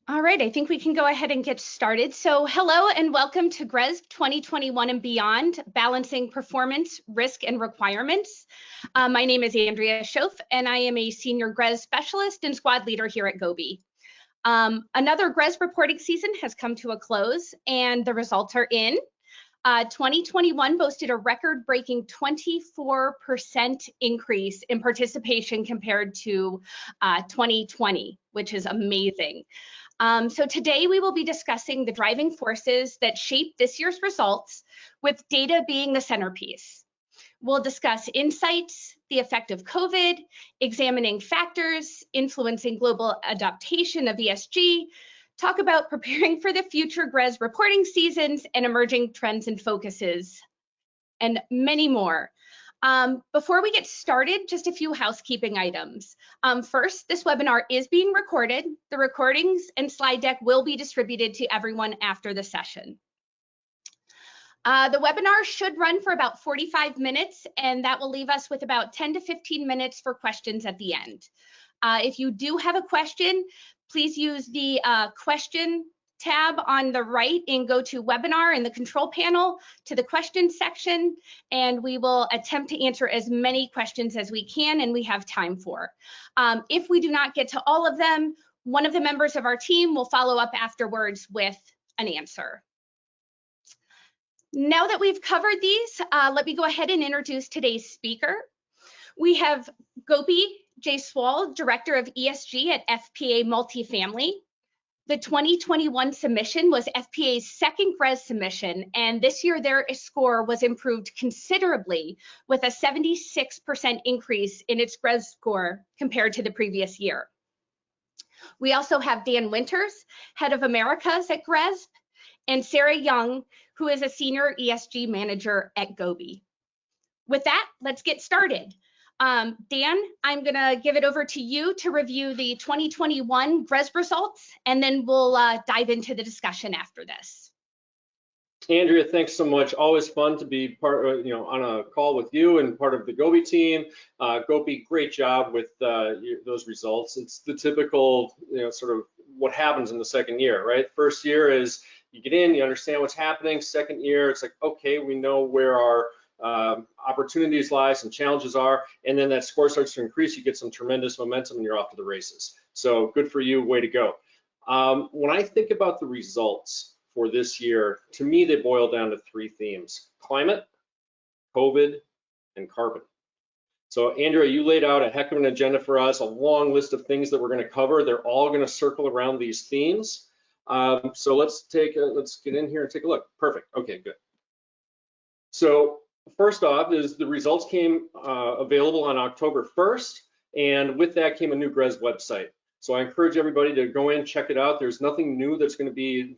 All right, I think we can go ahead and get started. So hello and welcome to GRESB 2021 and Beyond, Balancing Performance, Risk, and Requirements. My name is Andrea Schoaf, and I am a Senior GRESB Specialist and Squad Leader here at GOBI. Another GRESB reporting season has come to a close, and the results are in. 2021 boasted a record-breaking 24% increase in participation compared to 2020, which is amazing. So today we will be discussing the driving forces that shape this year's results, with data being the centerpiece. We'll discuss insights, the effect of COVID, examining factors influencing global adaptation of ESG, talk about preparing for the future GRESB reporting seasons and emerging trends and focuses, and many more. Before we get started, just a few housekeeping items. First, this webinar is being recorded. The recordings and slide deck will be distributed to everyone after the session. The webinar should run for about 45 minutes, and that will leave us with about 10 to 15 minutes for questions at the end. If you do have a question, please use the question tab on the right in GoToWebinar in the control panel to the questions section, and we will attempt to answer as many questions as we can and we have time for. If we do not get to all of them, one of the members of our team will follow up afterwards with an answer. Now that we've covered these, let me go ahead and introduce today's speaker. We have Gopi Jaiswal, Director of ESG at FPA Multifamily. The 2021 submission was FPA's second GRESB submission, and this year their score was improved considerably with a 76% increase in its GRESB score compared to the previous year. We also have Dan Winters, Head of Americas at GRESB, and Sarah Young, who is a Senior ESG Manager at GOBI. With that, let's get started. Dan, I'm gonna give it over to you to review the 2021 GRESB results, and then we'll dive into the discussion after this. Andrea, thanks so much. Always fun to be part, on a call with you and part of the GOBI team. GOBI, great job with those results. It's the typical, sort of what happens in the second year, right? First year is you get in, you understand what's happening. Second year, it's like, okay, we know where our opportunities lies and challenges are, and then that score starts to increase. You get some tremendous momentum and you're off to the races. So good for you, way to go. When I think about the results for this year, to me they boil down to three themes: climate, COVID, and carbon. So Andrea, you laid out a heck of an agenda for us, a long list of things that we're going to cover. They're all going to circle around these themes. So let's get in here and take a look. Perfect. Okay, good. So first off is the results came available on October 1st, and with that came a new GRESB website. So I encourage everybody to go in, check it out. There's nothing new that's going to be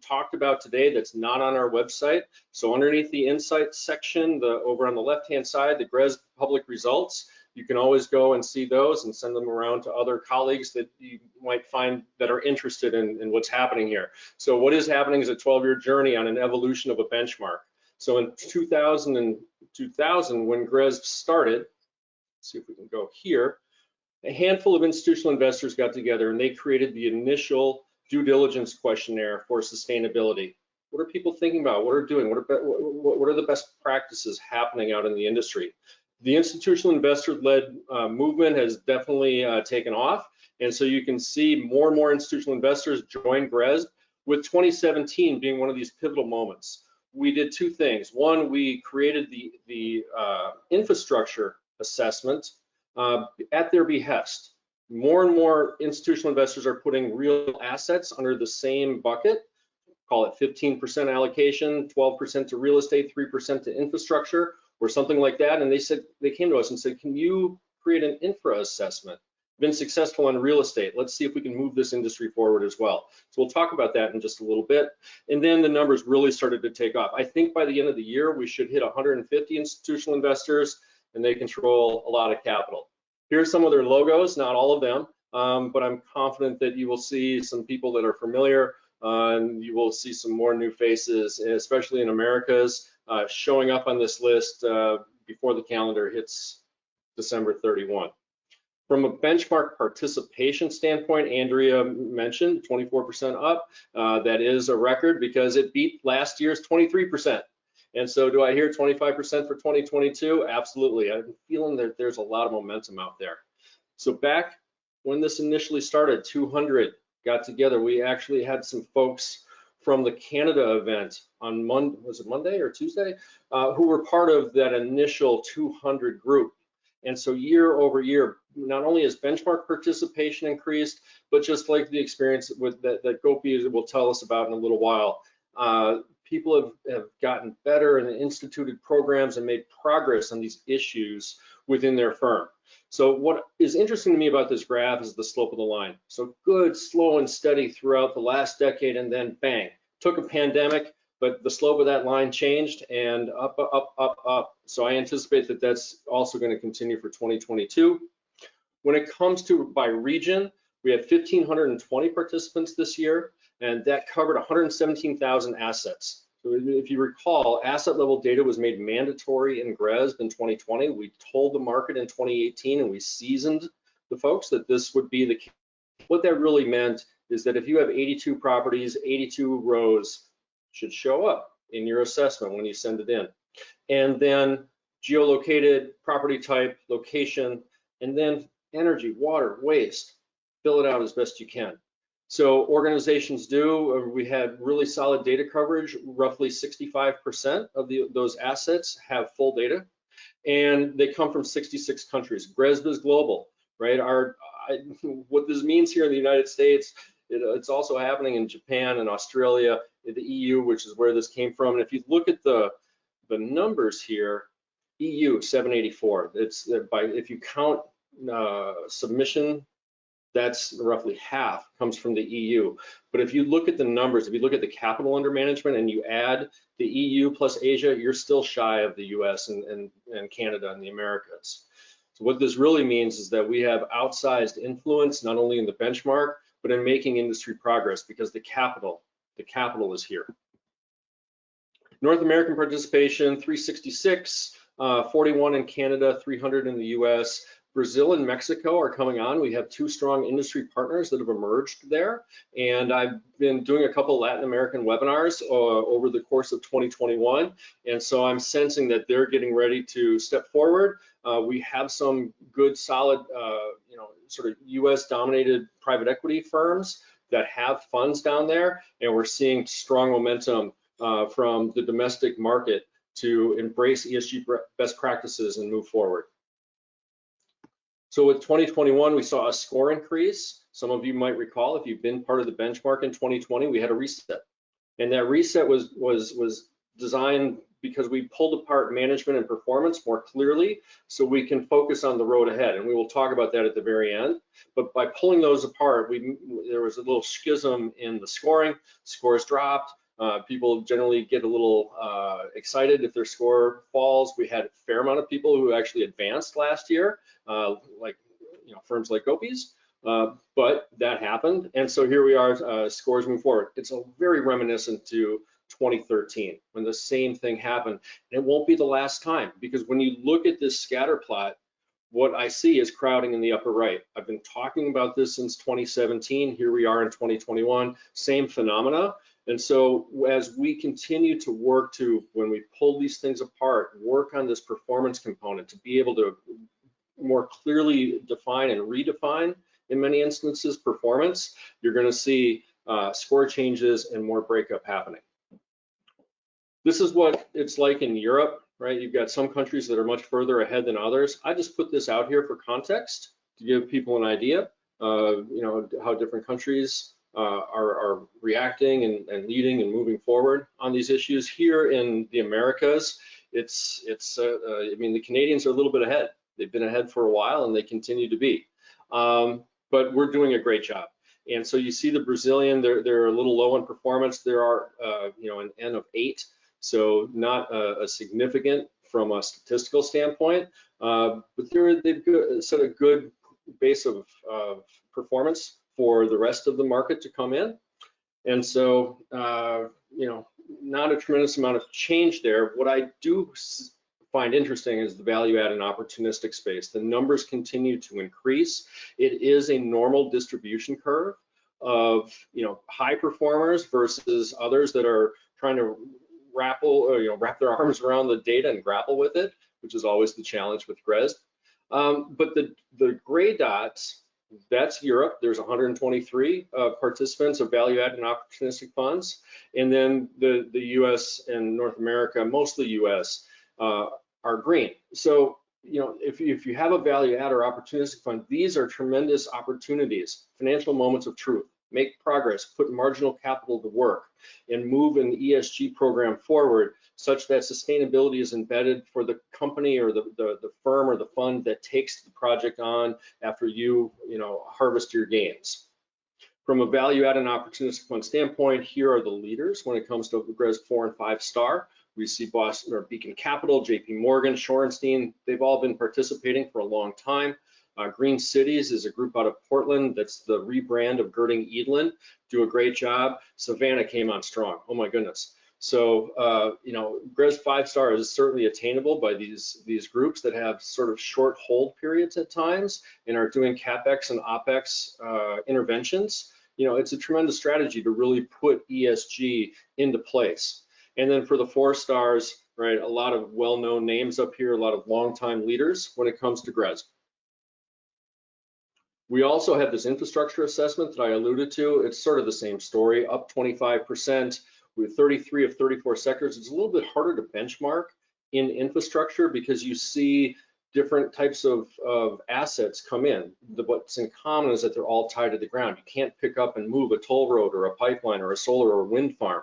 talked about today that's not on our website. So underneath the Insights section, over on the left-hand side, the GRESB public results, you can always go and see those and send them around to other colleagues that you might find that are interested in what's happening here. So what is happening is a 12-year journey on an evolution of a benchmark. So in 2000, when GRESB started, let's see if we can go here, a handful of institutional investors got together and they created the initial due diligence questionnaire for sustainability. What are people thinking about? What are doing? What are the best practices happening out in the industry? The institutional investor-led movement has definitely taken off, and so you can see more and more institutional investors join GRESB, with 2017 being one of these pivotal moments. We did two things. One, we created the infrastructure assessment at their behest. More and more institutional investors are putting real assets under the same bucket, call it 15% allocation, 12% to real estate, 3% to infrastructure, or something like that. And they came to us and said, can you create an infra assessment? Been successful on real estate. Let's see if we can move this industry forward as well. So we'll talk about that in just a little bit. And then the numbers really started to take off. I think by the end of the year, we should hit 150 institutional investors, and they control a lot of capital. Here's some of their logos, not all of them, but I'm confident that you will see some people that are familiar, and you will see some more new faces, especially in Americas, showing up on this list before the calendar hits December 31. From a benchmark participation standpoint, Andrea mentioned 24% up. That is a record because it beat last year's 23%. And so do I hear 25% for 2022? Absolutely. I'm feeling that there's a lot of momentum out there. So back when this initially started, 200 got together. We actually had some folks from the Canada event on Monday, was it Monday or Tuesday, who were part of that initial 200 group. And so year over year, not only has benchmark participation increased, but just like the experience with that Gopi will tell us about in a little while, people have gotten better and instituted programs and made progress on these issues within their firm. So what is interesting to me about this graph is the slope of the line. So good, slow and steady throughout the last decade, and then bang, took a pandemic, but the slope of that line changed and up, up, up, up. So I anticipate that that's also going to continue for 2022. When it comes to by region, we had 1,520 participants this year, and that covered 117,000 assets. So if you recall, asset level data was made mandatory in GRESB in 2020. We told the market in 2018, and we seasoned the folks that this would be the case. What that really meant is that if you have 82 properties, 82 rows should show up in your assessment when you send it in. And then geolocated, property type, location, and then energy, water, waste, fill it out as best you can. So organizations do, we had really solid data coverage, roughly 65% of those assets have full data, and they come from 66 countries. GRESB is global, right? What this means here in the United States, it's also happening in Japan and Australia, the EU, which is where this came from. And if you look at the numbers here, EU 784. It's if you count submission, that's roughly half comes from the EU. But if you look at the numbers, if you look at the capital under management and you add the EU plus Asia, you're still shy of the US and Canada and the Americas. So what this really means is that we have outsized influence, not only in the benchmark, but in making industry progress because the capital is here. North American participation, 366, 41 in Canada, 300 in the US. Brazil and Mexico are coming on. We have two strong industry partners that have emerged there. And I've been doing a couple Latin American webinars over the course of 2021. And so I'm sensing that they're getting ready to step forward. We have some good, solid, sort of US dominated private equity firms that have funds down there. And we're seeing strong momentum from the domestic market to embrace ESG best practices and move forward. So with 2021, we saw a score increase. Some of you might recall, if you've been part of the benchmark in 2020, we had a reset. And that reset was designed because we pulled apart management and performance more clearly so we can focus on the road ahead. And we will talk about that at the very end. But by pulling those apart, there was a little schism in the scoring. Scores dropped. People generally get a little excited if their score falls. We had a fair amount of people who actually advanced last year, firms like Gopi's, but that happened. And so here we are, scores move forward. It's a very reminiscent to 2013 when the same thing happened. And it won't be the last time, because when you look at this scatter plot, what I see is crowding in the upper right. I've been talking about this since 2017. Here we are in 2021, same phenomena. And so as we continue to work to, when we pull these things apart, work on this performance component to be able to more clearly define and redefine, in many instances, performance, you're going to see score changes and more breakup happening. This is what it's like in Europe, right? You've got some countries that are much further ahead than others. I just put this out here for context to give people an idea of how different countries are reacting and leading and moving forward on these issues. Here in the Americas, I mean, the Canadians are a little bit ahead. They've been ahead for a while and they continue to be. But we're doing a great job. And so you see the Brazilian, they're a little low in performance. There are, an N of 8, so not a significant from a statistical standpoint. But they've set a good base of performance for the rest of the market to come in. And so, not a tremendous amount of change there. What I do find interesting is the value add and opportunistic space. The numbers continue to increase. It is a normal distribution curve of high performers versus others that are trying to wrap their arms around the data and grapple with it, which is always the challenge with GRESB. But the gray dots, that's Europe. There's 123 participants of value-added and opportunistic funds, and then the U.S. and North America, mostly U.S., are green. So if you have a value-add or opportunistic fund, these are tremendous opportunities, financial moments of truth. Make progress, put marginal capital to work, and move an ESG program forward such that sustainability is embedded for the company or the firm or the fund that takes the project on after you harvest your gains. From a value-add and opportunistic fund standpoint, here are the leaders when it comes to GRESB 4 and 5 star. We see Boston or Beacon Capital, JP Morgan, Shorenstein. They've all been participating for a long time. Green Cities is a group out of Portland that's the rebrand of Girding Edelin, do a great job. Savannah came on strong, oh my goodness. So GRESB 5 star is certainly attainable by these groups that have sort of short hold periods at times and are doing CapEx and OpEx interventions. It's a tremendous strategy to really put ESG into place. And then for the 4 stars, right, a lot of well-known names up here, a lot of longtime leaders when it comes to GRESB. We also have this infrastructure assessment that I alluded to. It's sort of the same story, up 25% with 33 of 34 sectors. It's a little bit harder to benchmark in infrastructure because you see different types of assets come in. What's in common is that they're all tied to the ground. You can't pick up and move a toll road or a pipeline or a solar or wind farm.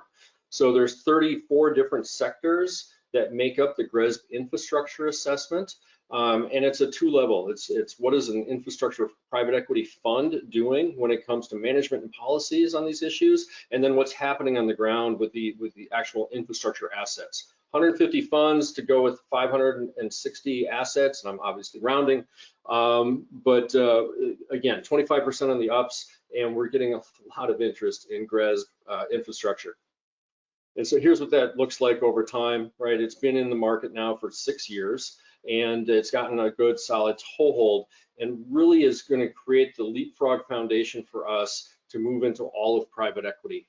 So there's 34 different sectors that make up the GRESB infrastructure assessment. And it's a 2-level. It's what is an infrastructure private equity fund doing when it comes to management and policies on these issues, and then what's happening on the ground with the actual infrastructure assets. 150 funds to go with 560 assets, and I'm obviously rounding, but again, 25% on the ups, and we're getting a lot of interest in GRESB infrastructure. And so here's what that looks like over time, right? It's been in the market now for 6 years. And it's gotten a good solid toehold and really is going to create the leapfrog foundation for us to move into all of private equity.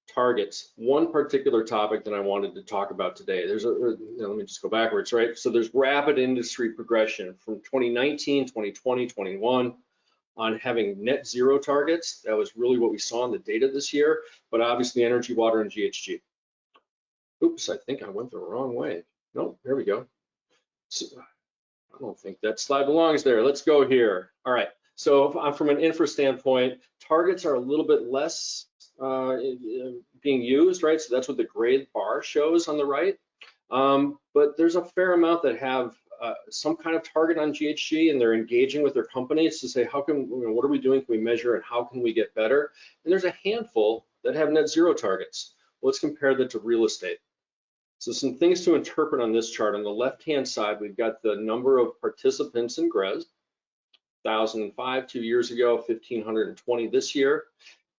Targets, one particular topic that I wanted to talk about today. Let me just go backwards, right? So there's rapid industry progression from 2019, 2020, 21 on having net zero targets. That was really what we saw in the data this year, but obviously energy, water, and GHG. Oops, I think I went the wrong way. No, there we go. So, I don't think that slide belongs there. Let's go here. All right, so from an infra standpoint, targets are a little bit less being used, right? So that's what the gray bar shows on the right. But there's a fair amount that have some kind of target on GHG, and they're engaging with their companies to say, how can, what are we doing? Can we measure, and how can we get better? And there's a handful that have net zero targets. Let's compare that to real estate. So some things to interpret on this chart. On the left-hand side, we've got the number of participants in GRESB, 1,005 2 years ago, 1,520 this year.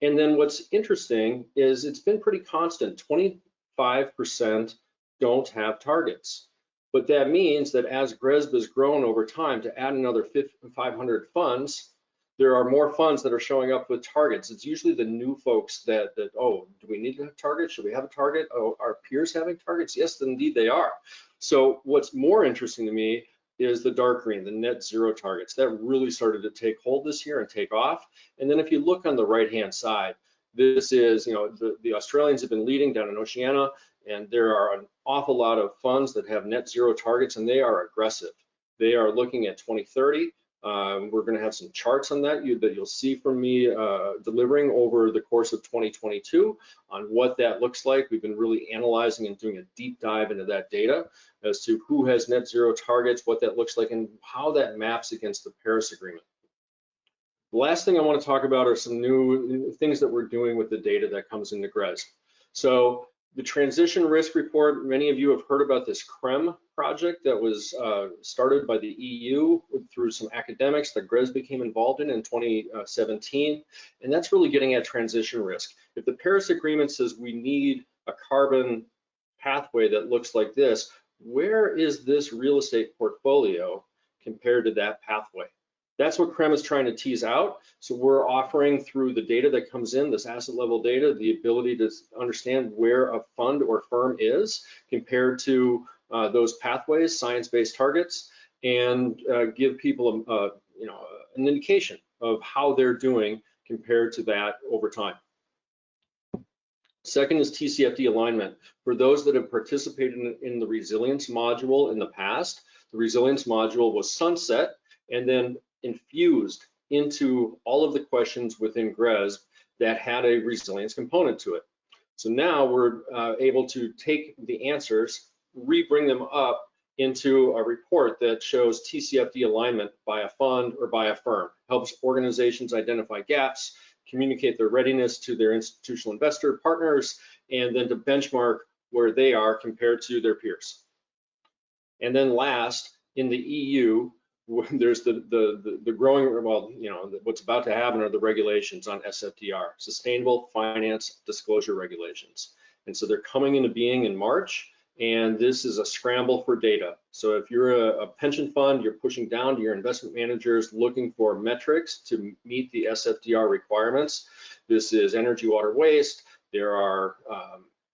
And then what's interesting is it's been pretty constant. 25% don't have targets. But that means that as GRESB has grown over time to add another 500 funds, there are more funds that are showing up with targets. It's usually the new folks that oh, do we need to have targets? Should we have a target? Oh, are peers having targets? Yes, indeed they are. So what's more interesting to me is the dark green, the net zero targets. That really started to take hold this year and take off. And then if you look on the right-hand side, this is, the Australians have been leading down in Oceania, and there are an awful lot of funds that have net zero targets, and they are aggressive. They are looking at 2030. We're going to have some charts on that you'll see from me delivering over the course of 2022 on what that looks like. We've been really analyzing and doing a deep dive into that data as to who has net zero targets, what that looks like, and how that maps against the Paris Agreement. The last thing I want to talk about are some new things that we're doing with the data that comes into GRESB. So the transition risk report, many of you have heard about this CREM project that was started by the EU through some academics that GRESB became involved in 2017, and that's really getting at transition risk. If the Paris Agreement says we need a carbon pathway that looks like this, where is this real estate portfolio compared to that pathway? That's what CREM is trying to tease out. So we're offering through the data that comes in, this asset level data, the ability to understand where a fund or firm is compared to those pathways, science-based targets, and give people an indication of how they're doing compared to that over time. Second is TCFD alignment. For those that have participated in the resilience module in the past, the resilience module was sunset and then infused into all of the questions within GRESB that had a resilience component to it. So now we're able to take the answers, re-bring them up into a report that shows TCFD alignment by a fund or by a firm, helps organizations identify gaps, communicate their readiness to their institutional investor partners, and then to benchmark where they are compared to their peers. And then last, in the EU, there's the growing, well, what's about to happen are the regulations on SFDR, Sustainable Finance Disclosure Regulations. And so they're coming into being in March, and this is a scramble for data. So if you're a pension fund, you're pushing down to your investment managers looking for metrics to meet the SFDR requirements. This is energy, water, waste. There are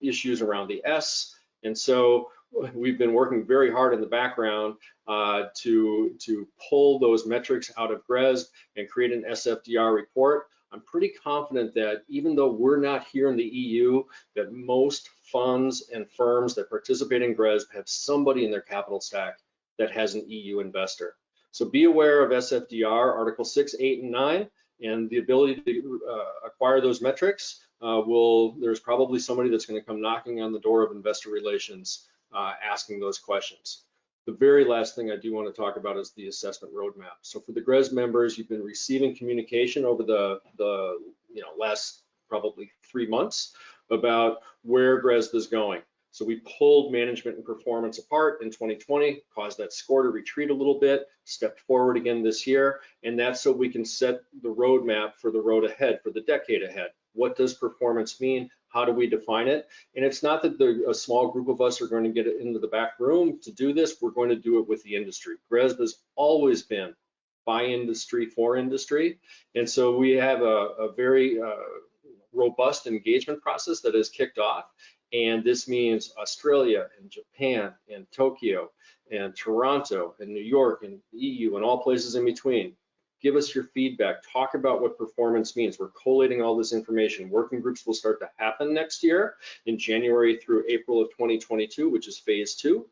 issues around the S. And so we've been working very hard in the background to pull those metrics out of GRESB and create an SFDR report. I'm pretty confident that even though we're not here in the EU, that most funds and firms that participate in GRESB have somebody in their capital stack that has an EU investor. So be aware of SFDR, Article 6, 8, and 9, and the ability to acquire those metrics. There's probably somebody that's going to come knocking on the door of investor relations asking those questions. The very last thing I do want to talk about is the assessment roadmap. So for the GRESB members, you've been receiving communication over the last probably 3 months about where GRESB is going. So we pulled management and performance apart in 2020, caused that score to retreat a little bit, stepped forward again this year, and that's so we can set the roadmap for the road ahead, for the decade ahead. What does performance mean? How do we define it? And it's not that a small group of us are going to get into the back room to do this. We're going to do it with the industry. GRESB has always been by industry, for industry. And so we have a very robust engagement process that has kicked off. And this means Australia and Japan and Tokyo and Toronto and New York and EU and all places in between. Give us your feedback, talk about what performance means. We're collating all this information. Working groups will start to happen next year in January through April of 2022, which is phase 2.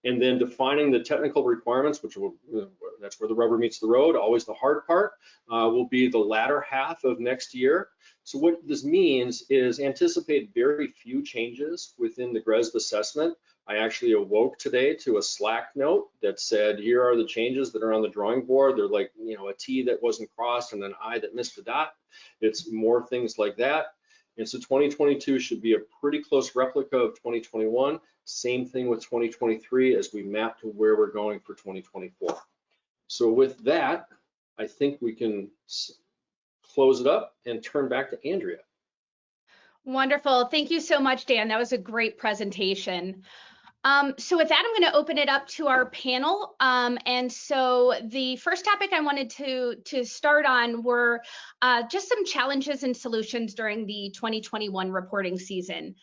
And then defining the technical requirements, that's where the rubber meets the road, always the hard part, will be the latter half of next year. So what this means is anticipate very few changes within the GRESB assessment. I actually awoke today to a Slack note that said, here are the changes that are on the drawing board. They're like, a T that wasn't crossed and an I that missed a dot. It's more things like that. And so 2022 should be a pretty close replica of 2021. Same thing with 2023 as we map to where we're going for 2024. So with that, I think we can close it up and turn back to Andrea. Wonderful. Thank you so much, Dan. That was a great presentation. So with that, I'm going to open it up to our panel. And so the first topic I wanted to start on were just some challenges and solutions during the 2021 reporting season.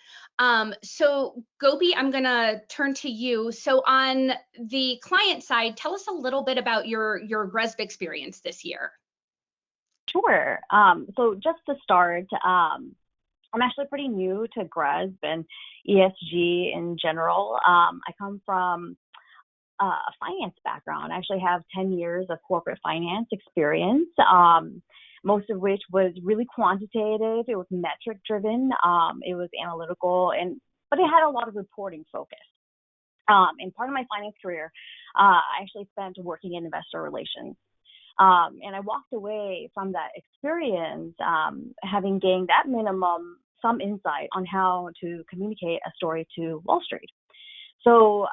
So Gopi, I'm going to turn to you. So on the client side, tell us a little bit about your GRESB experience this year. Sure. So just to start, I'm actually pretty new to GRESB and ESG in general. I come from a finance background. I actually have 10 years of corporate finance experience, most of which was really quantitative. It was metric driven. It was analytical, but it had a lot of reporting focus. And part of my finance career, I actually spent working in investor relations. And I walked away from that experience having gained that minimum some insight on how to communicate a story to Wall Street. So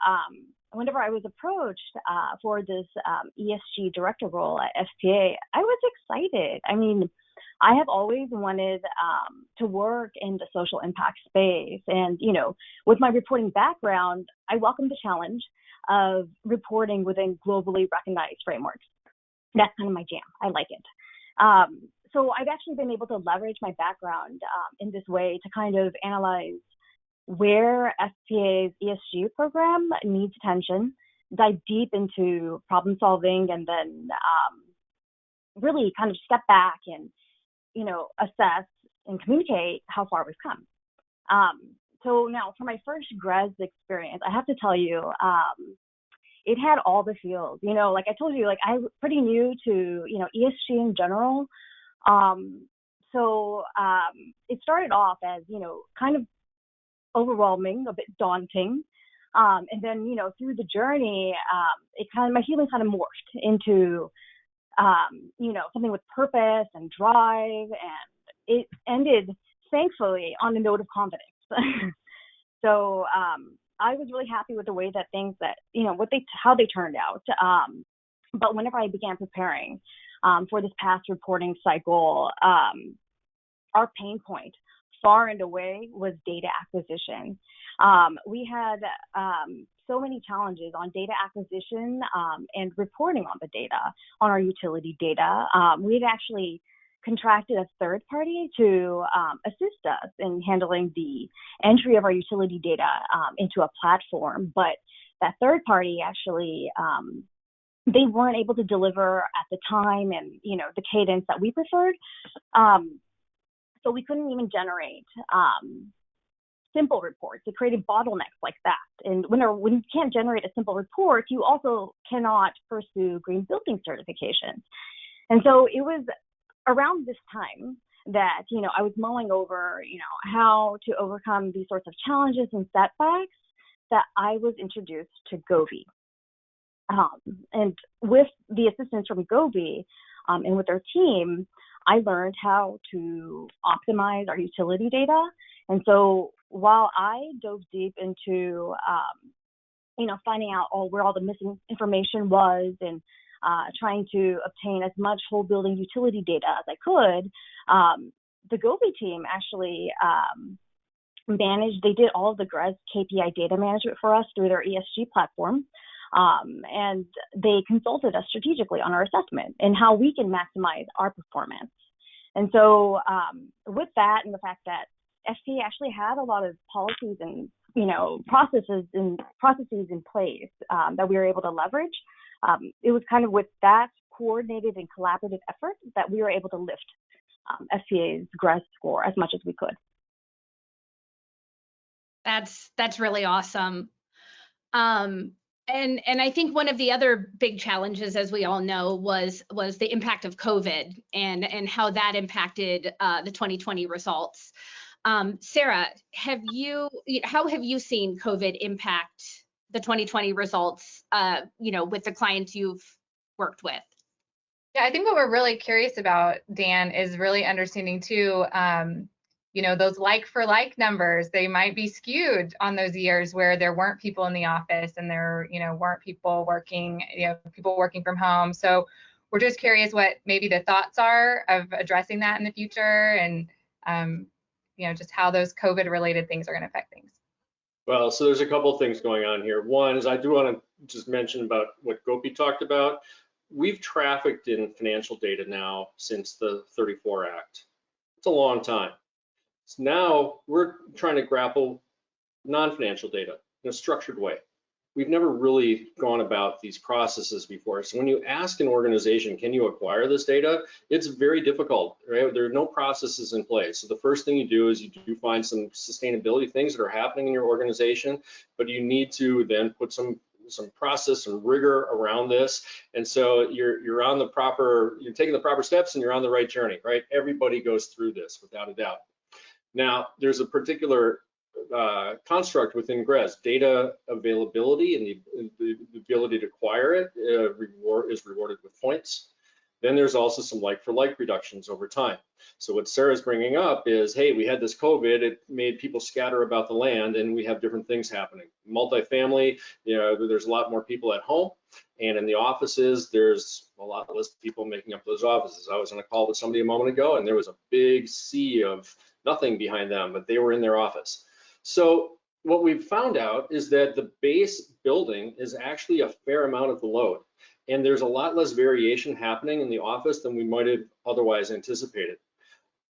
whenever I was approached for this ESG director role at FPA, I was excited. I mean, I have always wanted to work in the social impact space. And, you know, with my reporting background, I welcome the challenge of reporting within globally recognized frameworks. That's kind of my jam. I like it. So I've actually been able to leverage my background in this way to kind of analyze where SPA's ESG program needs attention, dive deep into problem solving, and then really kind of step back and, you know, assess and communicate how far we've come. So now for my first GRESB experience, I have to tell you, it had all the feels. You know, like I told you, like I'm pretty new to, you know, ESG in general. So it started off as, you know, kind of overwhelming, a bit daunting. And then, you know, through the journey, my healing kind of morphed into, you know, something with purpose and drive, and it ended, thankfully, on a note of confidence. So I was really happy with the way that things that, you know, how they turned out. But whenever I began preparing for this past reporting cycle, our pain point far and away was data acquisition. We had so many challenges on data acquisition and reporting on the data, on our utility data. We'd actually contracted a third party to assist us in handling the entry of our utility data into a platform. But that third party actually, they weren't able to deliver at the time and, you know, the cadence that we preferred. So we couldn't even generate simple reports. It created bottlenecks like that. And when you can't generate a simple report, you also cannot pursue green building certifications. And so it was around this time that, you know, I was mulling over, you know, how to overcome these sorts of challenges and setbacks that I was introduced to GOBI. And with the assistance from GOBI and with their team, I learned how to optimize our utility data. And so while I dove deep into, you know, finding out where all the missing information was and trying to obtain as much whole building utility data as I could, the GOBI team actually they did all of the GRESB KPI data management for us through their ESG platform. And they consulted us strategically on our assessment and how we can maximize our performance. And so with that and the fact that SPA actually had a lot of policies and, you know, processes in place that we were able to leverage, it was kind of with that coordinated and collaborative effort that we were able to lift SPA's GRESB score as much as we could. That's really awesome. And I think one of the other big challenges, as we all know, was the impact of COVID and how that impacted the 2020 results. Sarah, how have you seen COVID impact the 2020 results, you know, with the clients you've worked with? Yeah, I think what we're really curious about, Dan, is really understanding too, you know, those like for like numbers, they might be skewed on those years where there weren't people in the office and there, you know, weren't people working, you know, people working from home. So we're just curious what maybe the thoughts are of addressing that in the future and, you know, just how those COVID related things are going to affect things. Well, so there's a couple of things going on here. One is I do want to just mention about what Gopi talked about. We've trafficked in financial data now since the 34 Act. It's a long time. So now we're trying to grapple non-financial data in a structured way. We've never really gone about these processes before. So when you ask an organization, can you acquire this data? It's very difficult, right? There are no processes in place. So the first thing you do is you do find some sustainability things that are happening in your organization, but you need to then put some process and rigor around this. And so you're taking the proper steps and you're on the right journey, right? Everybody goes through this without a doubt. Now, there's a particular construct within GRESB, data availability and the ability to acquire it is rewarded with points. Then there's also some like-for-like reductions over time. So what Sarah's bringing up is, hey, we had this COVID, it made people scatter about the land, and we have different things happening. Multifamily, there's a lot more people at home, and in the offices, there's a lot less people making up those offices. I was on a call with somebody a moment ago, and there was a big sea of nothing behind them, but they were in their office. So what we've found out is that the base building is actually a fair amount of the load. And there's a lot less variation happening in the office than we might have otherwise anticipated.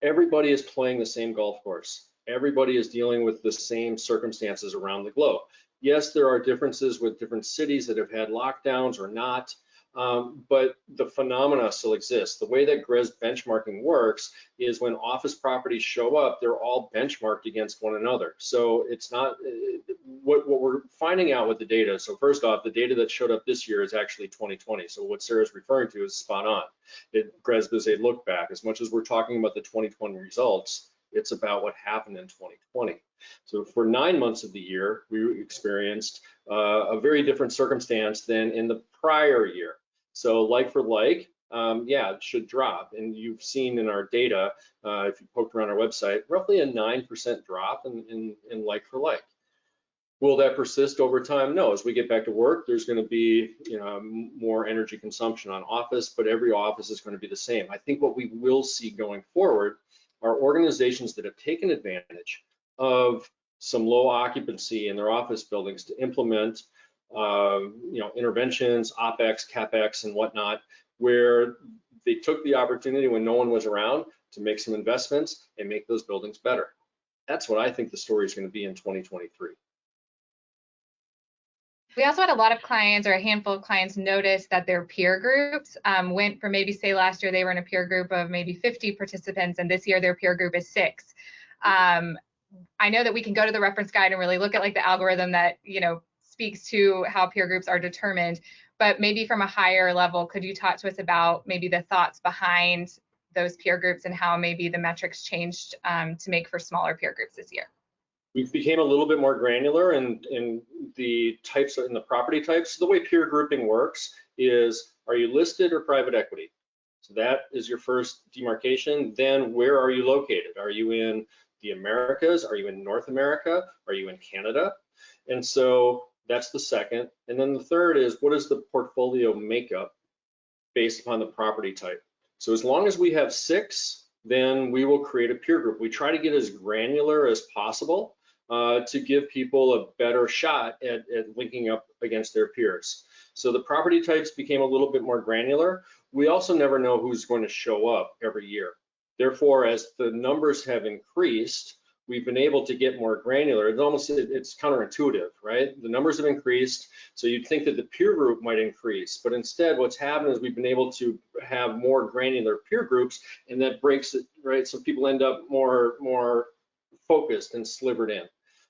Everybody is playing the same golf course. Everybody is dealing with the same circumstances around the globe. Yes, there are differences with different cities that have had lockdowns or not, but the phenomena still exists. The way that GRESB benchmarking works is when office properties show up, they're all benchmarked against one another. So it's not, what we're finding out with the data, so first off, the data that showed up this year is actually 2020. So what Sarah's referring to is spot on. GRESB is a look back. As much as we're talking about the 2020 results, it's about what happened in 2020. So for 9 months of the year, we experienced a very different circumstance than in the prior year. So like for like, yeah, it should drop. And you've seen in our data, if you poked around our website, roughly a 9% drop in like for like. Will that persist over time? No. As we get back to work, there's going to be more energy consumption on office, but every office is going to be the same. I think what we will see going forward are organizations that have taken advantage of some low occupancy in their office buildings to implement interventions, OpEx, CapEx, and whatnot, where they took the opportunity when no one was around to make some investments and make those buildings better. That's what I think the story is going to be in 2023. We also had a lot of clients, or a handful of clients, notice that their peer groups went from, maybe say last year they were in a peer group of maybe 50 participants, and this year their peer group is 6. I know that we can go to the reference guide and really look at like the algorithm that speaks to how peer groups are determined, but maybe from a higher level, could you talk to us about maybe the thoughts behind those peer groups and how maybe the metrics changed to make for smaller peer groups this year? We became a little bit more granular in the types, in the property types. The way peer grouping works is, are you listed or private equity? So that is your first demarcation. Then where are you located? Are you in the Americas? Are you in North America? Are you in Canada? And so that's the second. And then the third is, what is the portfolio makeup based upon the property type? So as long as we have 6, then we will create a peer group. We try to get as granular as possible to give people a better shot at linking up against their peers. So the property types became a little bit more granular. We also never know who's going to show up every year. Therefore, as the numbers have increased, we've been able to get more granular. It's counterintuitive, right? The numbers have increased, so you'd think that the peer group might increase, but instead what's happened is we've been able to have more granular peer groups, and that breaks it, right? So people end up more focused and slivered in.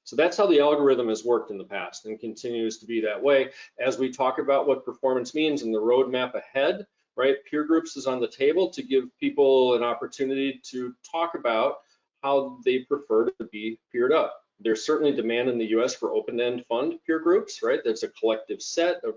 So that's how the algorithm has worked in the past and continues to be that way. As we talk about what performance means and the roadmap ahead, right? Peer groups is on the table to give people an opportunity to talk about how they prefer to be peered up. There's certainly demand in the US for open-end fund peer groups, right? That's a collective set of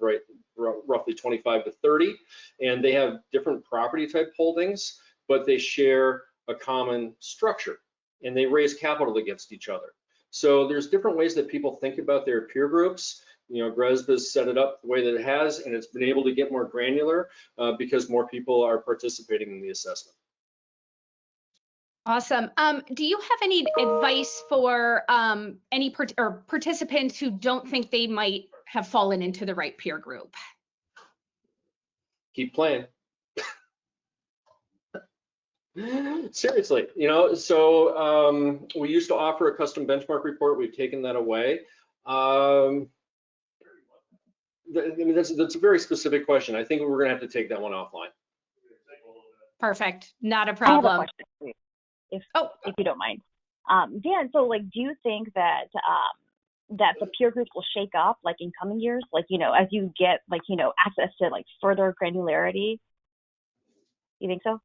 roughly 25 to 30, and they have different property type holdings, but they share a common structure and they raise capital against each other. So there's different ways that people think about their peer groups. GRESB has set it up the way that it has, and it's been able to get more granular because more people are participating in the assessment. Awesome. Do you have any advice for any participants who don't think they might have fallen into the right peer group? Keep playing. Seriously, so we used to offer a custom benchmark report. We've taken that away. I mean, that's a very specific question. I think we're going to have to take that one offline. Perfect. Not a problem. I have a question, if you don't mind. Dan, so do you think that that the peer groups will shake up in coming years, as you get access to further granularity? You think so?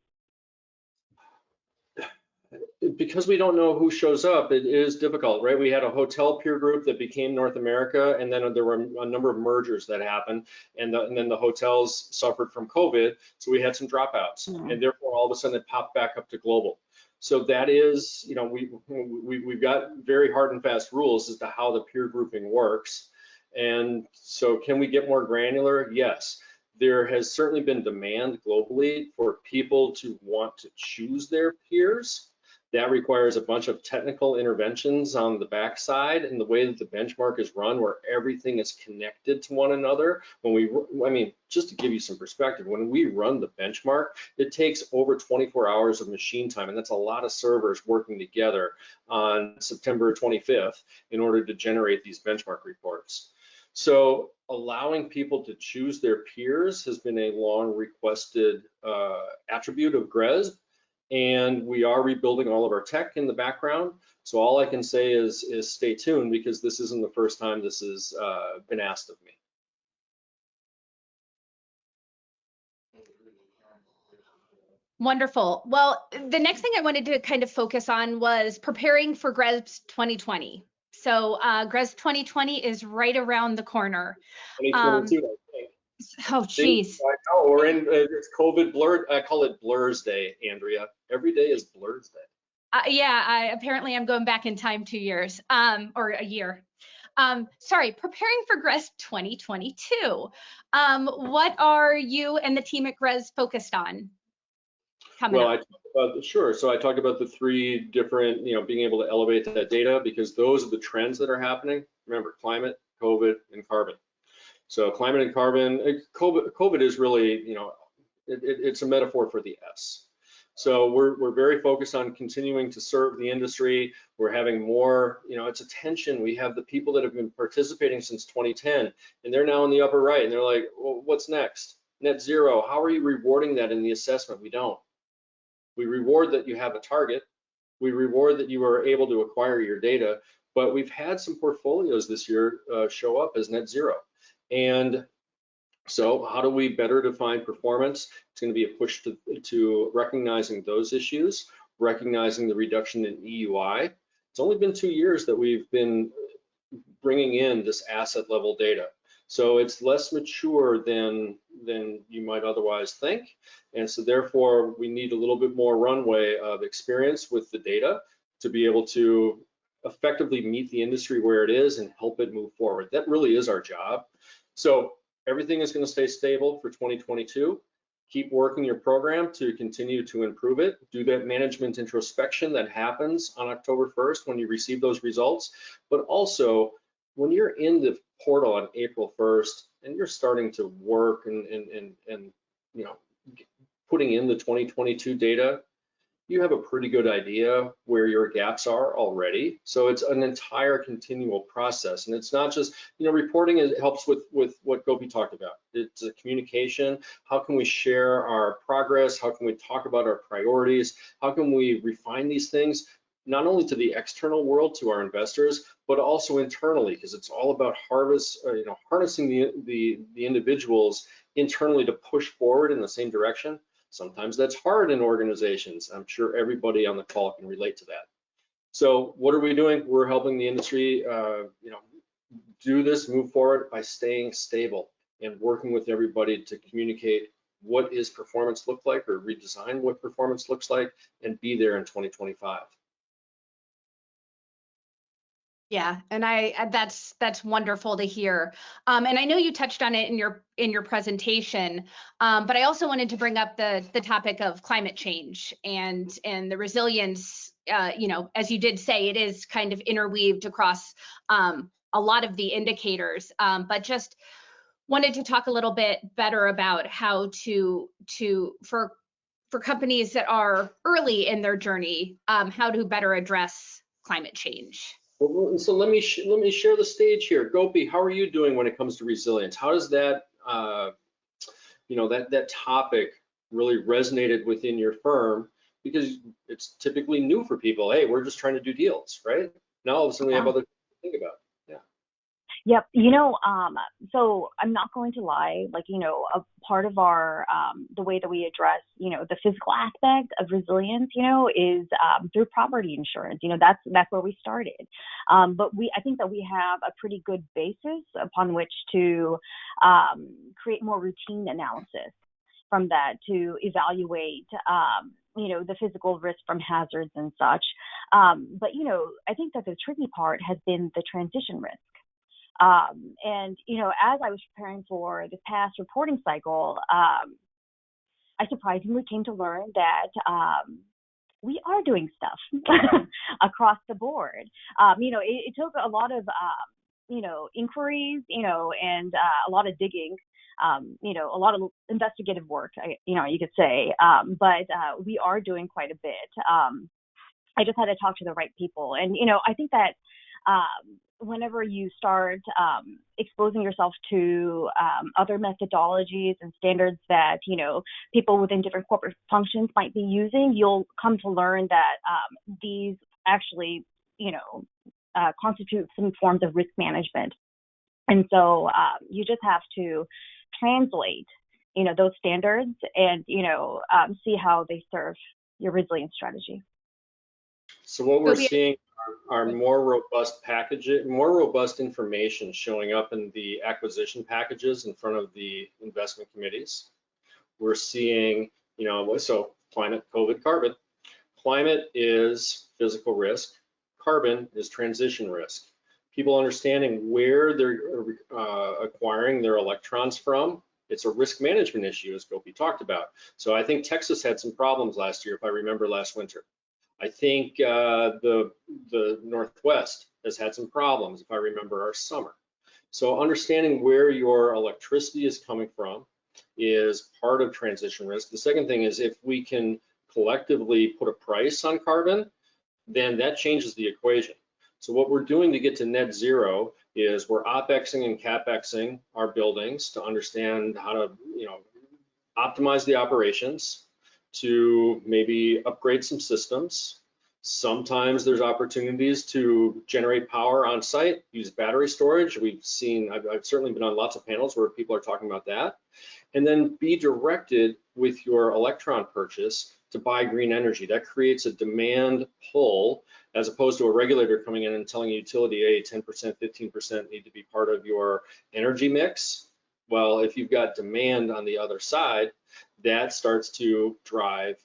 because we don't know who shows up, it is difficult, right? We had a hotel peer group that became North America, and then there were a number of mergers that happened, and then the hotels suffered from COVID, so we had some dropouts, and therefore all of a sudden it popped back up to global. So that is, you know, we've got very hard and fast rules as to how the peer grouping works. And so can we get more granular? Yes. There has certainly been demand globally for people to want to choose their peers. That requires a bunch of technical interventions on the backside, and the way that the benchmark is run, where everything is connected to one another. I mean, just to give you some perspective, when we run the benchmark, it takes over 24 hours of machine time, and that's a lot of servers working together on September 25th in order to generate these benchmark reports. So allowing people to choose their peers has been a long requested attribute of GRESB, and we are rebuilding all of our tech in the background. So all I can say is stay tuned, because this isn't the first time this has been asked of me. Wonderful. Well, the next thing I wanted to kind of focus on was preparing for GRESB 2020. So GRESB 2020 is right around the corner. 2022, I think. Oh, geez. I know, we're in, it's COVID blurred. I call it Blur's Day, Andrea. Every day is Blur's Day. Yeah, apparently I'm going back in time 2 years, or a year. Sorry, preparing for GRESB 2022. What are you and the team at GRESB focused on coming up? Sure. So I talked about the three different, you know, being able to elevate that data, because those are the trends that are happening. Remember, climate, COVID, and carbon. So climate and carbon, COVID is really, you know, it's a metaphor for the S. So we're very focused on continuing to serve the industry. We're having more, you know, it's attention. We have the people that have been participating since 2010, and they're now in the upper right, and they're like, well, what's next? Net zero. How are you rewarding that in the assessment? We don't. We reward that you have a target. We reward that you are able to acquire your data, but we've had some portfolios this year show up as net zero. And so how do we better define performance? It's going to be a push to recognizing those issues, recognizing the reduction in EUI. It's only been 2 years that we've been bringing in this asset level data. So it's less mature than you might otherwise think. And so therefore, we need a little bit more runway of experience with the data to be able to effectively meet the industry where it is and help it move forward. That really is our job. So everything is going to stay stable for 2022. Keep working your program to continue to improve it. Do that management introspection that happens on October 1st when you receive those results. But also, when you're in the portal on April 1st and you're starting to work and you know, putting in the 2022 data, you have a pretty good idea where your gaps are already. So it's an entire continual process, and it's not just, you know, reporting. It helps with what Gopi talked about. It's a communication. How can we share our progress? How can we talk about our priorities? How can we refine these things, not only to the external world, to our investors, but also internally, because it's all about harnessing the individuals internally to push forward in the same direction. Sometimes that's hard in organizations. I'm sure everybody on the call can relate to that. So what are we doing? We're helping the industry, do this, move forward by staying stable and working with everybody to communicate what is performance look like, or redesign what performance looks like, and be there in 2025. Yeah, and that's wonderful to hear. And I know you touched on it in your presentation, but I also wanted to bring up the topic of climate change and the resilience. You know, as you did say, it is kind of interweaved across a lot of the indicators. But just wanted to talk a little bit better about how for companies that are early in their journey, how to better address climate change. Well, so let me share the stage here. Gopi, how are you doing when it comes to resilience? How does that, that topic really resonated within your firm? Because it's typically new for people. Hey, we're just trying to do deals, right? Now all of a sudden we have other things to think about. Yep. So I'm not going to lie, like, a part of our, the way that we address, the physical aspect of resilience, is through property insurance. That's where we started. But I think that we have a pretty good basis upon which to create more routine analysis from that to evaluate, the physical risk from hazards and such. But, I think that the tricky part has been the transition risk. And, as I was preparing for this past reporting cycle, I surprisingly came to learn that we are doing stuff across the board. It took a lot of, inquiries, and a lot of digging, a lot of investigative work, you could say, but we are doing quite a bit. I just had to talk to the right people. And, I think that whenever you start exposing yourself to other methodologies and standards that, people within different corporate functions might be using, you'll come to learn that these actually, constitute some forms of risk management. And so you just have to translate, those standards and, see how they serve your resilience strategy. So what we're seeing are more robust packages, more robust information showing up in the acquisition packages in front of the investment committees. We're seeing, so climate, COVID, carbon. Climate is physical risk. Carbon is transition risk. People understanding where they're acquiring their electrons from. It's a risk management issue, as Gopi talked about. So I think Texas had some problems last year, if I remember last winter. I think the Northwest has had some problems, if I remember our summer. So understanding where your electricity is coming from is part of transition risk. The second thing is if we can collectively put a price on carbon, then that changes the equation. So what we're doing to get to net zero is we're OpExing and CapExing our buildings to understand how to, optimize the operations, to maybe upgrade some systems. Sometimes there's opportunities to generate power on site, use battery storage. We've seen, I've certainly been on lots of panels where people are talking about that. And then be directed with your electron purchase to buy green energy. That creates a demand pull as opposed to a regulator coming in and telling a utility, hey, 10%, 15% need to be part of your energy mix. Well, if you've got demand on the other side, that starts to drive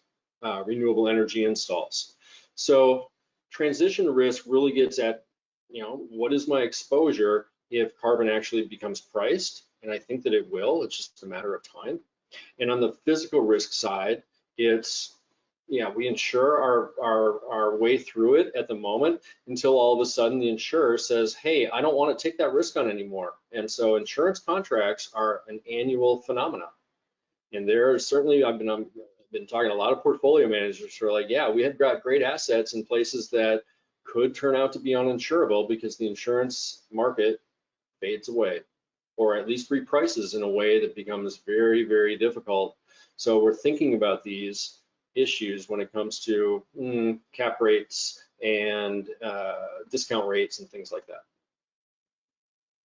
renewable energy installs. So transition risk really gets at, what is my exposure if carbon actually becomes priced? And I think that it will, it's just a matter of time. And on the physical risk side, it's, we insure our way through it at the moment until all of a sudden the insurer says, hey, I don't want to take that risk on anymore. And so insurance contracts are an annual phenomenon. And there are certainly, I've been talking to a lot of portfolio managers who are like, yeah, we have got great assets in places that could turn out to be uninsurable because the insurance market fades away, or at least reprices in a way that becomes very, very difficult. So we're thinking about these issues when it comes to cap rates and discount rates and things like that.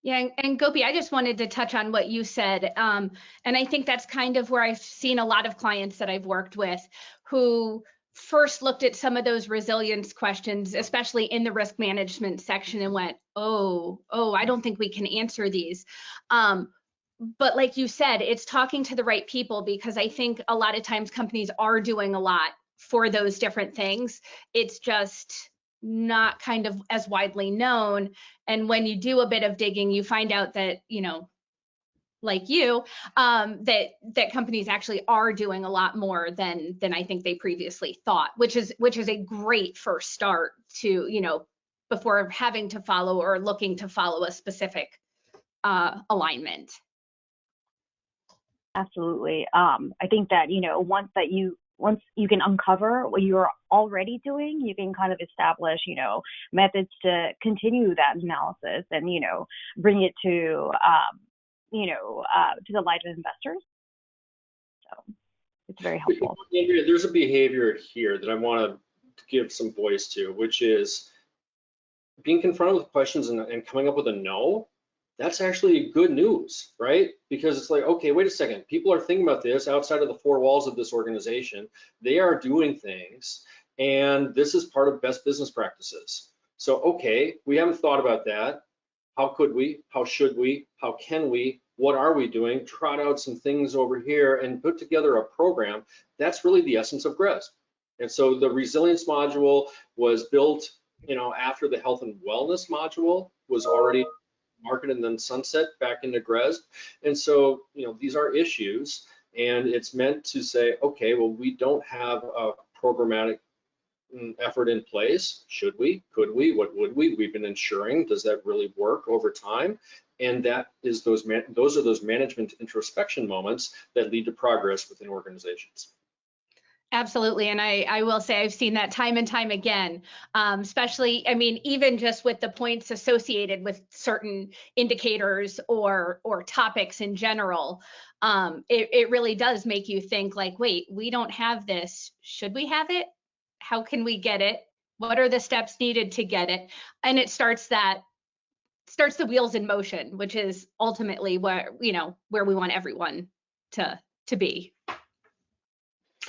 Yeah, and Gopi, I just wanted to touch on what you said. And I think that's kind of where I've seen a lot of clients that I've worked with who first looked at some of those resilience questions, especially in the risk management section, and went, oh, I don't think we can answer these. But like you said, it's talking to the right people, because I think a lot of times companies are doing a lot for those different things. It's just not kind of as widely known. And when you do a bit of digging, you find out that, like you, that companies actually are doing a lot more than I think they previously thought, which is a great first start to, before having to follow or looking to follow a specific alignment. Absolutely. I think that, once you can uncover what you're already doing, you can kind of establish, methods to continue that analysis and, bring it to the light of investors. So it's very helpful. Andrea, there's a behavior here that I want to give some voice to, which is being confronted with questions and coming up with a no that's actually good news, right? Because it's like, okay, wait a second, people are thinking about this outside of the four walls of this organization. They are doing things, and this is part of best business practices. So, okay, we haven't thought about that. How could we? How should we? How can we? What are we doing? Trot out some things over here and put together a program. That's really the essence of GRESB. And so the resilience module was built, after the health and wellness module was already marketed and then sunset back into GRESB. And so, these are issues, and it's meant to say, okay, well, we don't have a programmatic effort in place. Should we? Could we? What would we? We've been ensuring. Does that really work over time? And that is those are those management introspection moments that lead to progress within organizations. Absolutely, and I will say I've seen that time and time again, especially, I mean, even just with the points associated with certain indicators or topics in general, it really does make you think like, wait, we don't have this. Should we have it? How can we get it? What are the steps needed to get it? And it starts the wheels in motion, which is ultimately where we want everyone to be.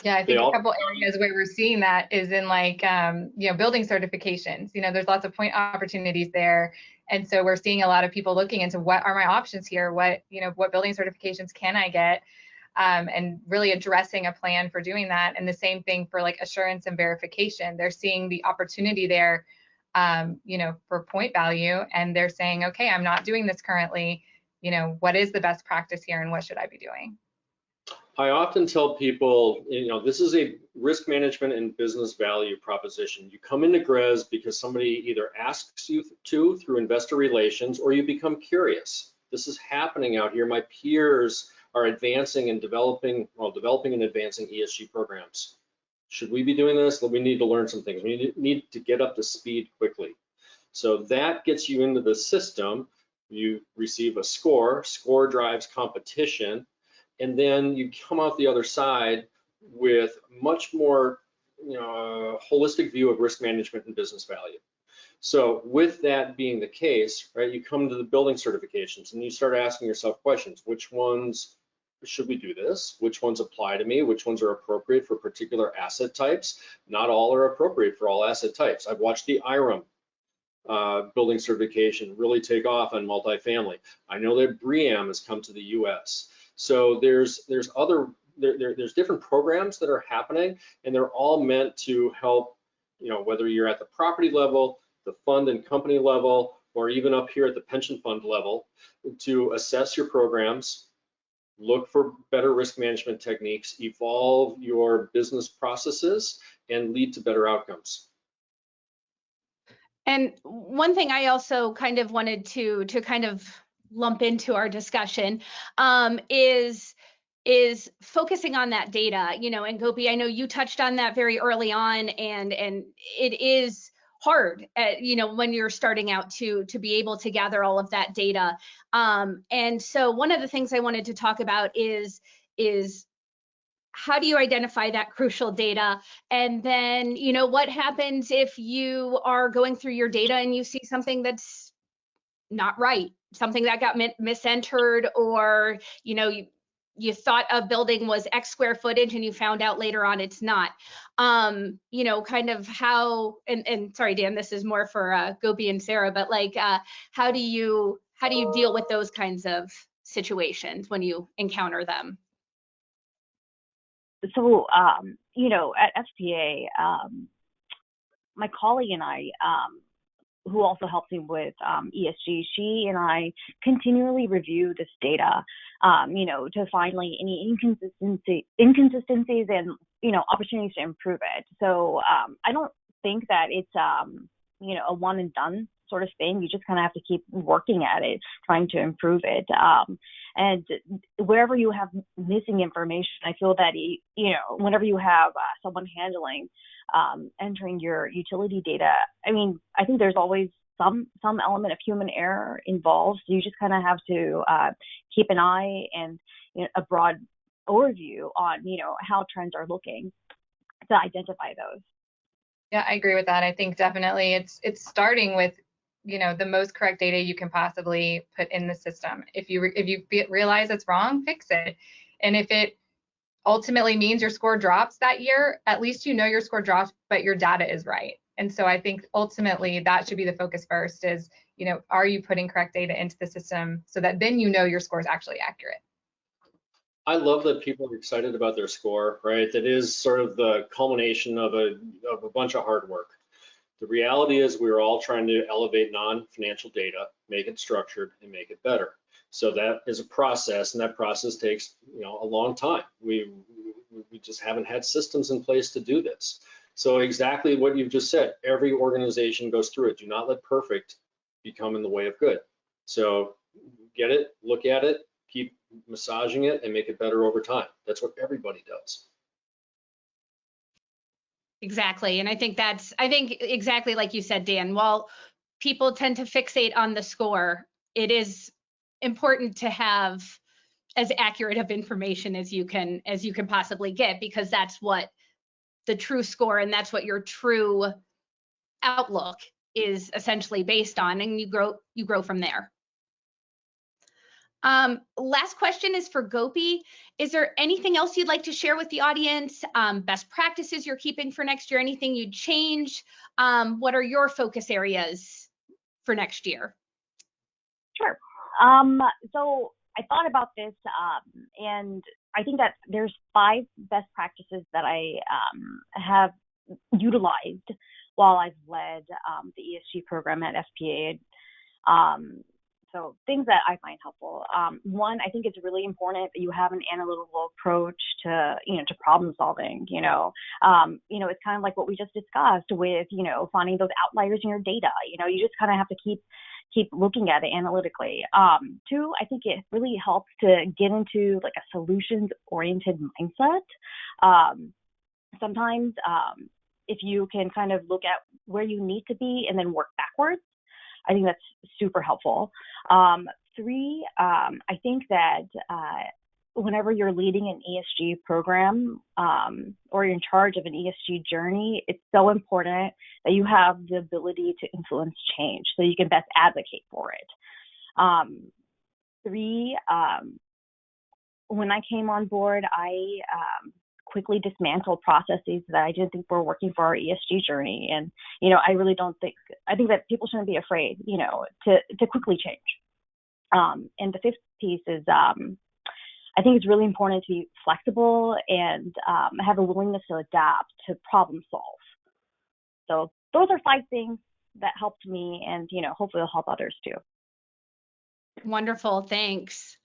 Yeah, I think a couple areas where we're seeing that is in like, building certifications. There's lots of point opportunities there. And so we're seeing a lot of people looking into what are my options here? What building certifications can I get? And really addressing a plan for doing that. And the same thing for like assurance and verification. They're seeing the opportunity there, for point value. And they're saying, okay, I'm not doing this currently. What is the best practice here and what should I be doing? I often tell people, this is a risk management and business value proposition. You come into GRESB because somebody either asks you to through investor relations, or you become curious. This is happening out here. My peers are advancing and developing and advancing ESG programs. Should we be doing this? We need to learn some things. We need to get up to speed quickly. So that gets you into the system. You receive a score. Score drives competition. And then you come out the other side with much more holistic view of risk management and business value. So with that being the case, right, you come to the building certifications and you start asking yourself questions. Which ones should we do this? Which ones apply to me? Which ones are appropriate for particular asset types? Not all are appropriate for all asset types. I've watched the IREM building certification really take off on multifamily. I know that BREEAM has come to the US. So there's different programs that are happening, and they're all meant to help, whether you're at the property level, the fund and company level, or even up here at the pension fund level, to assess your programs, look for better risk management techniques, evolve your business processes, and lead to better outcomes. And one thing I also kind of wanted to kind of lump into our discussion is focusing on that data, and Gopi, I know you touched on that very early on, and it is hard, when you're starting out to be able to gather all of that data. And so one of the things I wanted to talk about is how do you identify that crucial data? And then, what happens if you are going through your data and you see something that's not right, something that got misentered, or you thought a building was X square footage and you found out later on it's not. Kind of how, and sorry, Dan, this is more for Gopi and Sarah, but like, how do you deal with those kinds of situations when you encounter them? So, at FPA, my colleague and I, who also helps me with ESG, she and I continually review this data, to find like any inconsistencies and, opportunities to improve it. So I don't think that it's, a one and done sort of thing. You just kind of have to keep working at it, trying to improve it. And wherever you have missing information, I feel that, whenever you have someone handling entering your utility data, I think there's always some element of human error involved. So you just kind of have to keep an eye and a broad overview on how trends are looking to identify those. Yeah, I agree with that. I think definitely it's starting with the most correct data you can possibly put in the system. If you realize it's wrong, fix it. And if it ultimately means your score drops that year, at least your score drops, but your data is right. And so I think ultimately that should be the focus first is, are you putting correct data into the system so that then your score is actually accurate. I love that people are excited about their score, right? That is sort of the culmination of a bunch of hard work. The reality is we're all trying to elevate non-financial data, make it structured, and make it better. So that is a process, and that process takes a long time. We just haven't had systems in place to do this. So exactly what you've just said, every organization goes through it. Do not let perfect become in the way of good. So get it, look at it, keep massaging it, and make it better over time. That's what everybody does. Exactly. And I think exactly like you said, Dan, while people tend to fixate on the score, it is important to have as accurate of information as you can possibly get, because that's what the true score and that's what your true outlook is essentially based on, and you grow from there. Last question is for Gopi. Is there anything else you'd like to share with the audience? Best practices you're keeping for next year? Anything you'd change? What are your focus areas for next year? Sure. So I thought about this, and I think that there's 5 best practices that I have utilized while I've led the ESG program at FPA. So things that I find helpful. One, I think it's really important that you have an analytical approach to, to problem solving. It's kind of like what we just discussed with, finding those outliers in your data. You just kind of have to keep looking at it analytically. 2, I think it really helps to get into like a solutions-oriented mindset. Sometimes if you can kind of look at where you need to be and then work backwards, I think that's super helpful. 3, I think that whenever you're leading an ESG program or you're in charge of an ESG journey, it's so important that you have the ability to influence change so you can best advocate for it. 3, when I came on board, I quickly dismantled processes that I didn't think were working for our ESG journey. And, I think that people shouldn't be afraid, to quickly change. And the 5th piece is, I think it's really important to be flexible and have a willingness to adapt to problem solve. So those are 5 things that helped me, and, hopefully it'll help others too. Wonderful, thanks.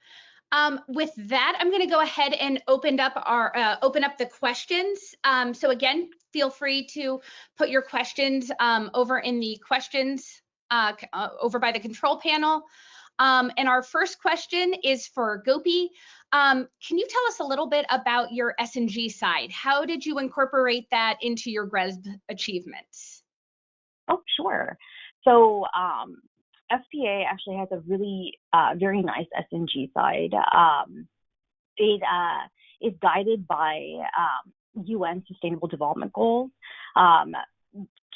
With that, I'm going to go ahead and open up the questions. So again, feel free to put your questions over in the questions over by the control panel. And our first question is for Gopi. Can you tell us a little bit about your S&G side? How did you incorporate that into your GRESB achievements? Oh, sure. So FPA actually has a really very nice S&G side. It is guided by UN Sustainable Development Goals.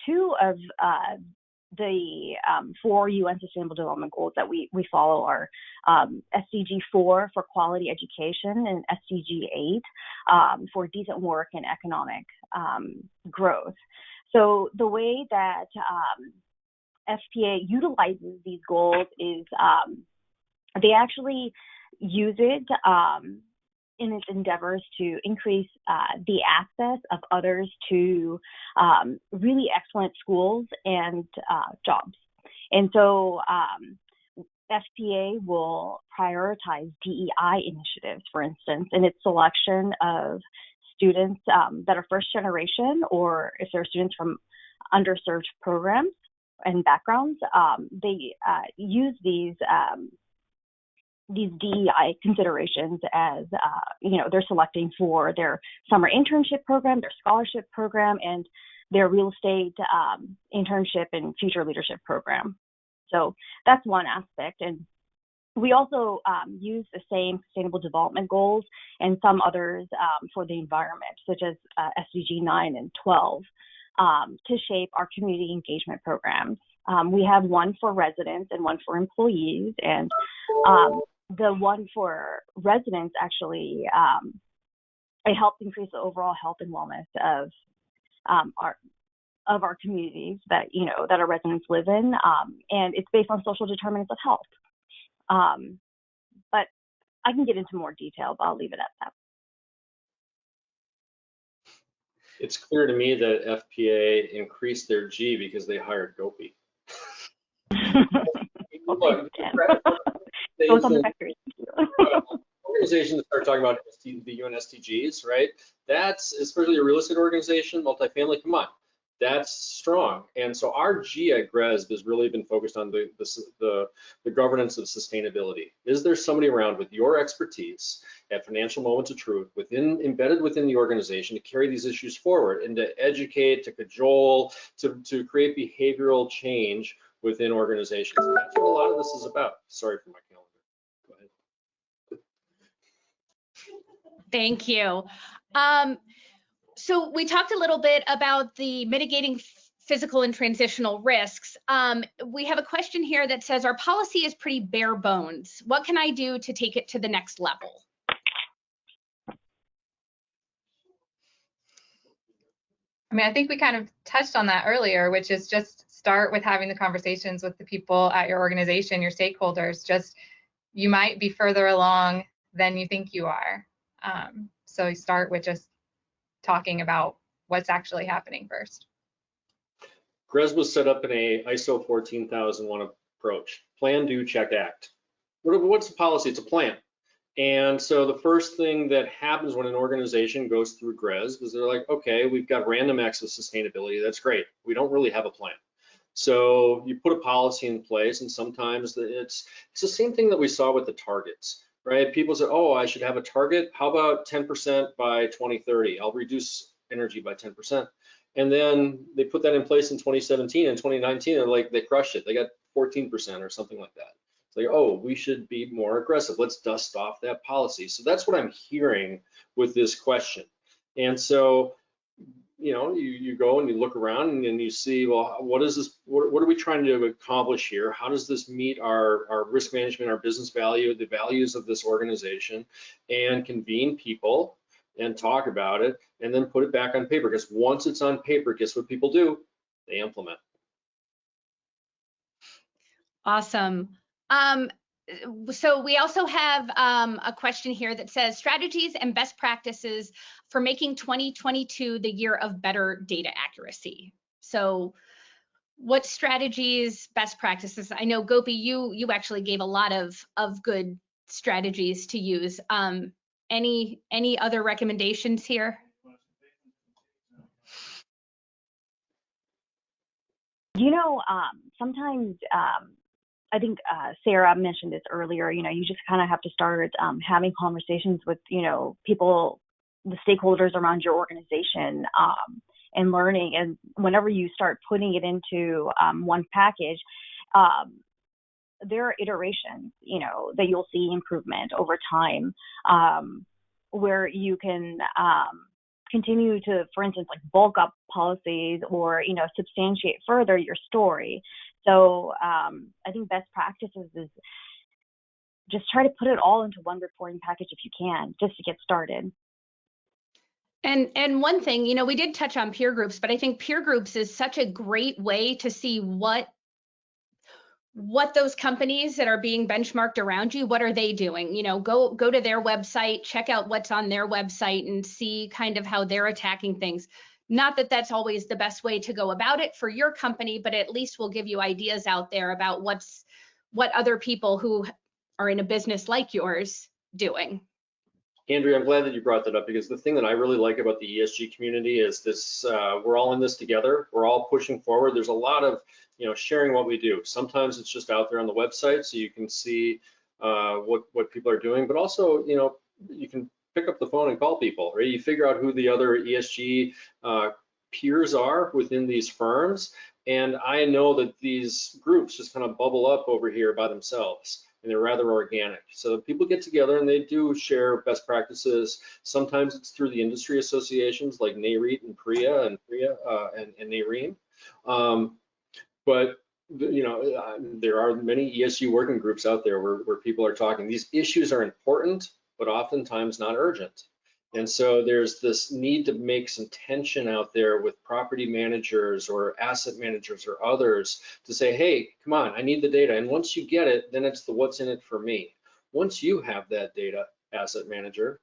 2 of the 4 UN Sustainable Development Goals that we follow are SDG 4 for quality education and SDG 8 for decent work and economic growth. So the way that FPA utilizes these goals is they actually use it in its endeavors to increase the access of others to really excellent schools and jobs. And so FPA will prioritize DEI initiatives, for instance, in its selection of students that are first generation, or if they're students from underserved programs and backgrounds, they use these DEI considerations as, they're selecting for their summer internship program, their scholarship program, and their real estate internship and future leadership program. So that's one aspect. And we also use the same sustainable development goals and some others for the environment, such as SDG 9 and 12. to shape our community engagement programs. We have one for residents and one for employees, and the one for residents actually it helps increase the overall health and wellness of our communities that that our residents live in, and it's based on social determinants of health. But I can get into more detail, but I'll leave it at that. It's clear to me that FPA increased their G because they hired Gopi. Look, organizations that start talking about the UN SDGs, right? That's, especially a real estate organization, multifamily, come on, that's strong. And so our G at GRESB has really been focused on the governance of sustainability. Is there somebody around with your expertise at financial moments of truth embedded within the organization to carry these issues forward and to educate, to cajole, to create behavioral change within organizations? That's what a lot of this is about. Sorry for my calendar. Go ahead. Thank you. So we talked a little bit about the mitigating physical and transitional risks. We have a question here that says, our policy is pretty bare bones. What can I do to take it to the next level? I mean, I think we kind of touched on that earlier, which is just start with having the conversations with the people at your organization, your stakeholders. Just, you might be further along than you think you are. So you start with just talking about what's actually happening first. GRESB was set up in a ISO 14001 approach. Plan, do, check, act. What's the policy? It's a plan. And so the first thing that happens when an organization goes through GRESB is they're like, okay, we've got random acts of sustainability. That's great. We don't really have a plan. So you put a policy in place, and sometimes it's the same thing that we saw with the targets, right? People say, oh, I should have a target. How about 10% by 2030? I'll reduce energy by 10%. And then they put that in place in 2017 and 2019, and like they crushed it. They got 14% or something like that. It's like, oh, we should be more aggressive. Let's dust off that policy. So that's what I'm hearing with this question. And so, you go and you look around and you see, well, what is this? What are we trying to accomplish here? How does this meet our risk management, our business value, the values of this organization, and convene people and talk about it, and then put it back on paper? Because once it's on paper, guess what people do? They implement. Awesome. So we also have a question here that says strategies and best practices for making 2022 the year of better data accuracy. So what strategies, best practices? I know Gopi, you actually gave a lot of good strategies to use. Any other recommendations here? Sometimes I think Sarah mentioned this earlier, you just kind of have to start having conversations with, people, the stakeholders around your organization, and learning. And whenever you start putting it into one package, there are iterations, that you'll see improvement over time, where you can continue to, for instance, like bulk up policies or, substantiate further your story. So I think best practices is just try to put it all into one reporting package if you can, just to get started. And one thing, we did touch on peer groups, but I think peer groups is such a great way to see what those companies that are being benchmarked around you, what are they doing? Go to their website, check out what's on their website and see kind of how they're attacking things. Not that that's always the best way to go about it for your company, but at least will give you ideas out there about what other people who are in a business like yours doing. Andrea, I'm glad that you brought that up, because the thing that I really like about the ESG community is this, we're all in this together. We're all pushing forward. There's a lot of, sharing what we do. Sometimes it's just out there on the website so you can see what people are doing, but also, you can pick up the phone and call people, right? You figure out who the other ESG peers are within these firms. And I know that these groups just kind of bubble up over here by themselves. and they're rather organic. So people get together and they do share best practices. Sometimes it's through the industry associations like NAREIT and PREA and NAREIN. But there are many ESG working groups out there where people are talking. These issues are important, but oftentimes not urgent. And so there's this need to make some tension out there with property managers or asset managers or others to say, hey, come on, I need the data. And once you get it, then it's the what's in it for me. Once you have that data, asset manager,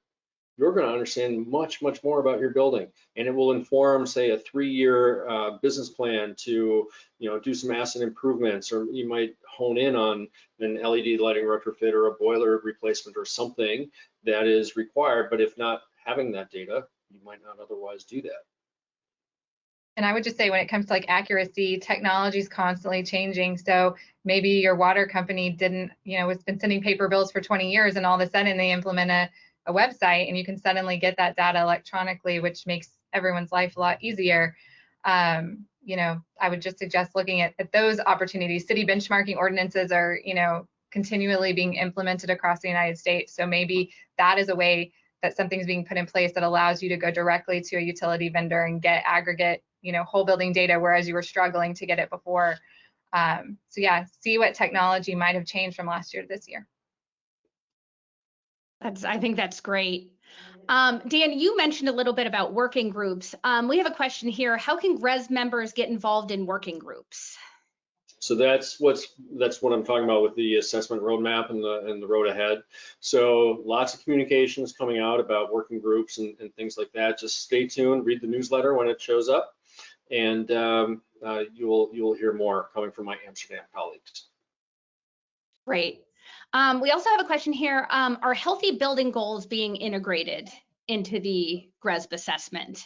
you're going to understand much, much more about your building, and it will inform, say, a 3-year business plan to, do some asset improvements, or you might hone in on an LED lighting retrofit or a boiler replacement or something that is required. But if not having that data, you might not otherwise do that. And I would just say, when it comes to like accuracy, technology is constantly changing. So maybe your water company didn't, it's been sending paper bills for 20 years, and all of a sudden they implement a website, and you can suddenly get that data electronically, which makes everyone's life a lot easier. I would just suggest looking at those opportunities. City benchmarking ordinances are, continually being implemented across the United States. So maybe that is a way that something's being put in place that allows you to go directly to a utility vendor and get aggregate, whole building data, whereas you were struggling to get it before. So yeah, see what technology might have changed from last year to this year. I think that's great. Dan, you mentioned a little bit about working groups. We have a question here. How can GRESB members get involved in working groups? So that's what I'm talking about with the assessment roadmap and the road ahead. So lots of communications coming out about working groups and things like that. Just stay tuned, read the newsletter when it shows up, and you will hear more coming from my Amsterdam colleagues. Great. We also have a question here. Are healthy building goals being integrated into the GRESB assessment?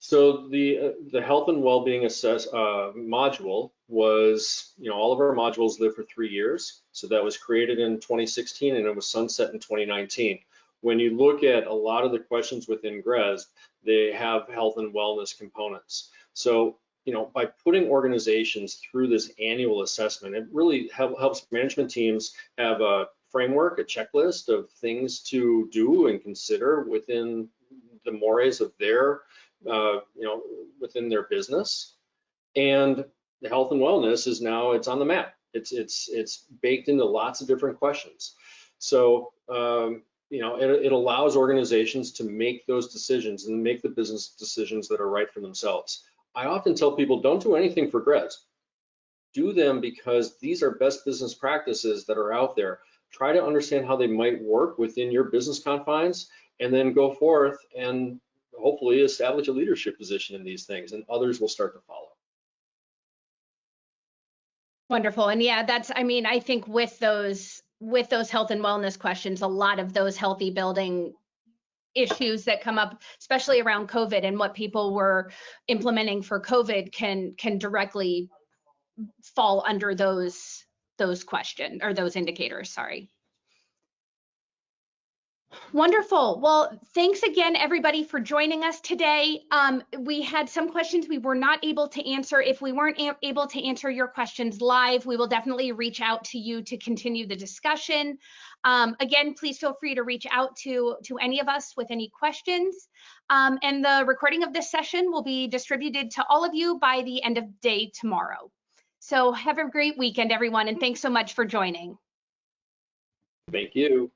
So the health and well-being module was, all of our modules live for 3 years. So that was created in 2016 and it was sunset in 2019. When you look at a lot of the questions within GRESB, they have health and wellness components. So by putting organizations through this annual assessment, it really helps management teams have a framework, a checklist of things to do and consider within the mores of their, within their business. And the health and wellness is now, it's on the map. It's baked into lots of different questions. So, it allows organizations to make those decisions and make the business decisions that are right for themselves. I often tell people, don't do anything for GRESB. Do them because these are best business practices that are out there. Try to understand how they might work within your business confines, and then go forth and hopefully establish a leadership position in these things, and others will start to follow. Wonderful. And yeah, I think with those health and wellness questions, a lot of those healthy building issues that come up, especially around COVID and what people were implementing for COVID, can directly fall under those questions, or those indicators, sorry. Wonderful. Well, thanks again, everybody, for joining us today. We had some questions we were not able to answer. If we weren't able to answer your questions live, we will definitely reach out to you to continue the discussion. Again, please feel free to reach out to any of us with any questions. And the recording of this session will be distributed to all of you by the end of day tomorrow. So have a great weekend, everyone, and thanks so much for joining. Thank you.